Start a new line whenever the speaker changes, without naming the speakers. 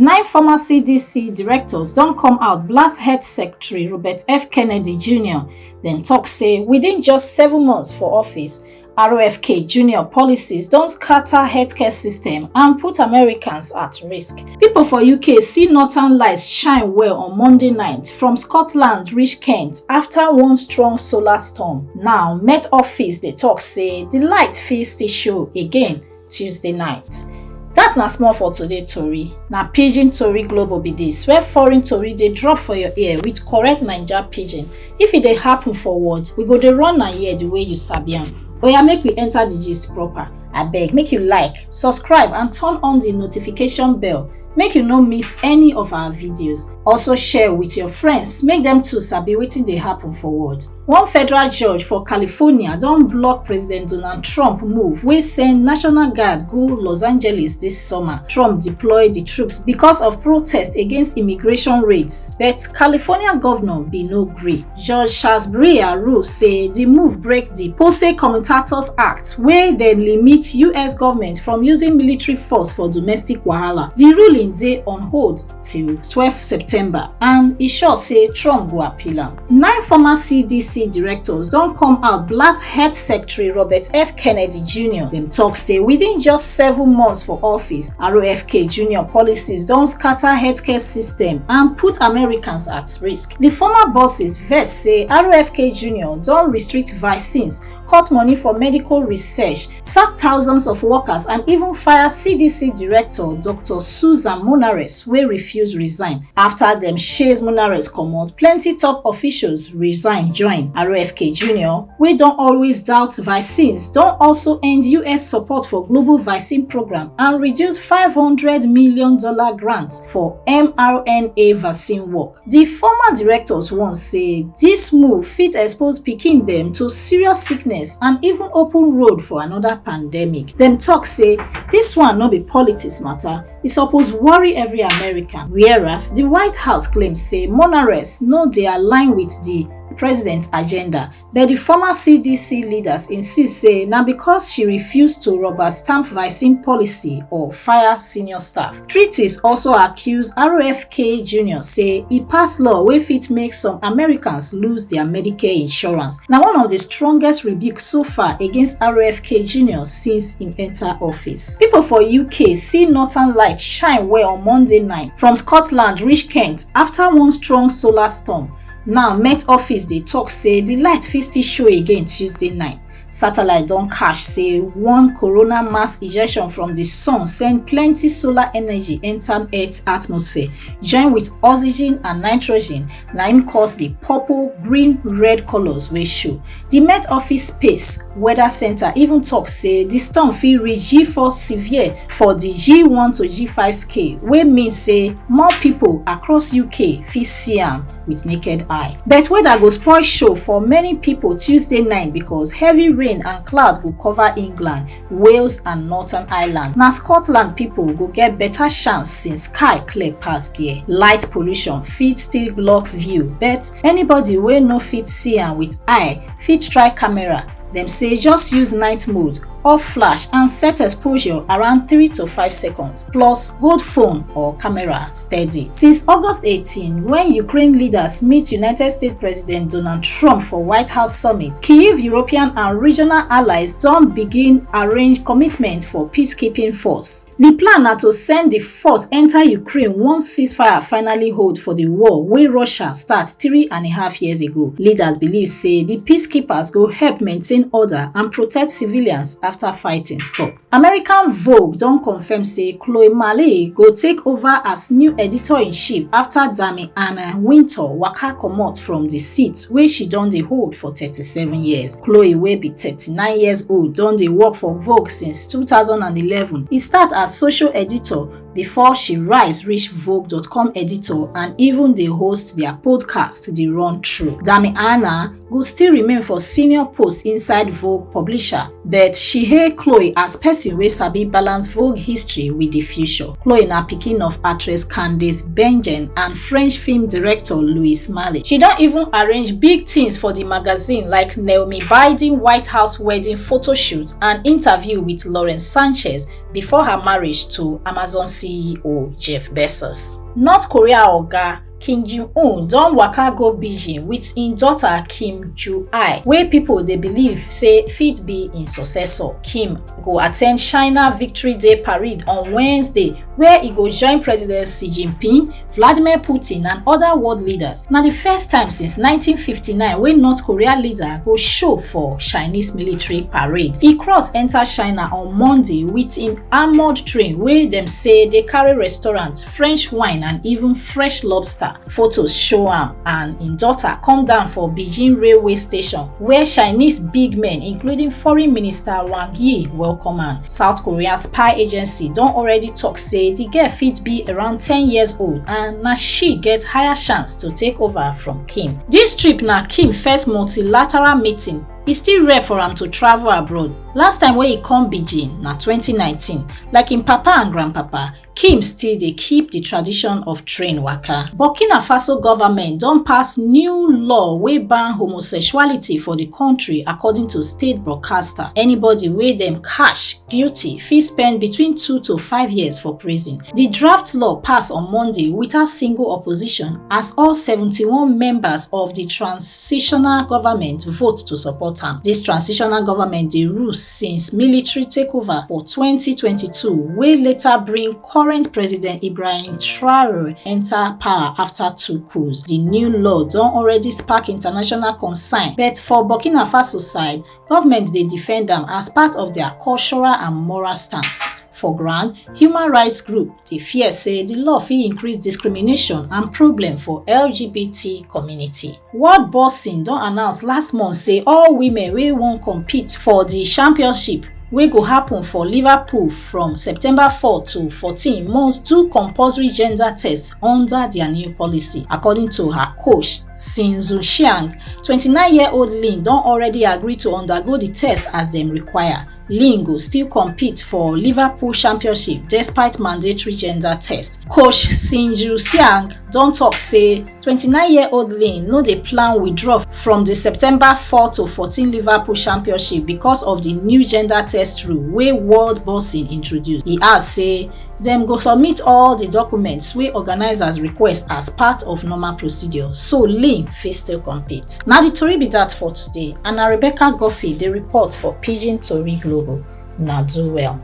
9 former CDC directors don come out blast Health Secretary Robert F. Kennedy Jr. Dem tok say within just 7 months for office, RFK Jr. policies don scatter healthcare system and put Americans at risk. People for UK see northern lights shine well on Monday night from Scotland reach Kent after one strong solar storm. Now, Met Office dey tok say the light fit still show again Tuesday night. Dat na small for today Tori. Na PidginToriGlobal be dis, where foreign tori dey drop for your ear with correct Naija Pidgin. If e dey happen forward, we go dey run am here the way you sabi am. Oya, make we enter the gist proper. Abeg, make you like, subscribe and turn on the notification bell make you no miss any of our videos. Also share with your friends, make them too sabi wetin dey happen forward. One federal judge for California don block President Donald Trump move wey send National Guard go Los Angeles this summer. Trump deploy the troops because of protest against immigration raids, but California governor bin no gree. Judge Charles Breyer rule say the move break the Posse Comitatus Act wey dey limit US government from using military force for domestic wahala. The ruling dey on hold till 12 September and e sure say Trump go appeal am. 9 former CDC directors don come out blast Health Secretary Robert F. Kennedy Jr. Dem tok say within just 7 months for office, RFK Jr. policies don scatter healthcare system and put Americans at risk. The former bosses vex say RFK Jr. don restrict vaccines, cut money for medical research, sack thousands of workers and even fire CDC Director Dr. Susan Monares wey refuse resign. After dem chase Monares comot, plenty top officials resign join. RFK Jr. wey don always doubt vaccines don also end US support for global vaccine program and reduce $500 million grants for mRNA vaccine work. The former directors warn say dis move fit expose pikin dem to serious sickness and even open road for another pandemic. Dem tok say dis one no be politics matter, e suppose worry every American. Whereas the White House claim say Monares no dey align with the president agenda, but the former CDC leaders insist say na because she refused to rubber stamp vaccine policy or fire senior staff. Treaties also accuse RFK Jr. say e pass law wey fit make some Americans lose their Medicare insurance. Na one of the strongest rebukes so far against RFK Jr. since im enter office. People for UK see northern light shine well on Monday night from Scotland reach Kent after one strong solar storm. Now, Met Office dey tok say the light fit still show again Tuesday night. Satellite don catch say one coronal mass ejection from the sun send plenty solar energy enter Earth's atmosphere, join with oxygen and nitrogen, na im cause the purple, green, red colors wey show. The Met Office Space Weather Center even talk say the storm fit reach G4 severe for the G1 to G5 scale, wey mean say more people across UK fit see am with naked eye. But weather go spoil show for many people Tuesday night because heavy rain and cloud go cover England, Wales and Northern Ireland. Na Scotland people go get better chance since sky clear pass there. Light pollution fit still block view, but anybody wey no fit see am with eye fit try camera. Dem say just use night mode, off flash and set exposure around 3 to 5 seconds, plus hold phone or camera steady. Since August 18, when Ukraine leaders meet United States President Donald Trump for White House summit, Kyiv European and regional allies don begin arrange commitment for Peacekeeping Force. The plan na to send the force enter Ukraine once ceasefire finally hold for the war wey Russia start 3.5 years ago. Leaders believe say the peacekeepers go help maintain order and protect civilians after fighting stop. American Vogue don confirm say Malle go take over as new editor-in-chief after Dame Anna Wintour waka comot from the seat wey she don dey hold for 37 years. Chloe, wey be 39 years old, don dey work for Vogue since 2011. E start as social editor before she rise reach Vogue.com editor and even dey host their podcast, The Run Through. Dame Anna go still remain for senior post inside Vogue publisher, but she hail Chloe as person wey sabi balance Vogue history with the future. Chloe na pikin of actress Candice Bergen and French film director Louis Malle. She don even arrange big things for the magazine like Naomi Biden White House wedding photo shoot and interview with Lauren Sanchez, before her marriage to Amazon CEO Jeff Bezos. North Korea oga Kim Jong Un don waka go Beijing with im daughter Kim Ju-ai, wey pipo dey believe say fit be im successor. Kim go attend China Victory Day parade on Wednesday, where e go join President Xi Jinping, Vladimir Putin and other world leaders. Na the first time since 1959 wey North Korea leader go show for Chinese military parade. E cross enter China on Monday with im armored train wey dem say dey carry restaurant, French wine and even fresh lobster. Photos show am and im daughter come down for Beijing railway station, where Chinese big men including Foreign Minister Wang Yi welcome am. South Korea spy agency don already talk say the girl fit be around 10 years old and na she get higher chance to take over from Kim. Dis trip na Kim first multilateral meeting. E still rare for am to travel abroad. Last time wey e come Beijing na 2019. Like im papa and grandpapa, Kim still dey keep the tradition of train waka. Burkina Faso government don pass new law wey ban homosexuality for the country according to state broadcaster. Anybody wey dem catch guilty fit spend between 2 to 5 years for prison. The draft law pass on Monday without single opposition as all 71 members of the transitional government vote to support am. This transitional government dey rule since military takeover for 2022, wey later bring current President Ibrahim Traore enter power after 2 coups. The new law don already spark international concern, but for Burkina Faso side, government dey defend am as part of their cultural and moral stance. For ground, human rights group dey fear say the law fit increase discrimination and problem for LGBT community. World Boxing don announce last month say all women wey wan compete for the championship wey go happen for Liverpool from September 4 to 14 must do compulsory gender test under their new policy. According to her coach, Sinzu Xiang, 29-year-old Lin don already agree to undergo the test as dem require. Lin go still compete for Liverpool Championship despite mandatory gender test. Coach Sinzu Xiang don talk say 29-year-old Lin no dey plan withdraw from the September 4 to 14 Liverpool Championship because of the new gender test rule wey World Boxing introduce. E add say dem go submit all the documents wey organizers request as part of normal procedure, so Lin fit still compete. Na the tori be that for today, and na Rebecca Goffey dey report for PidginToriGlobal. Una do well.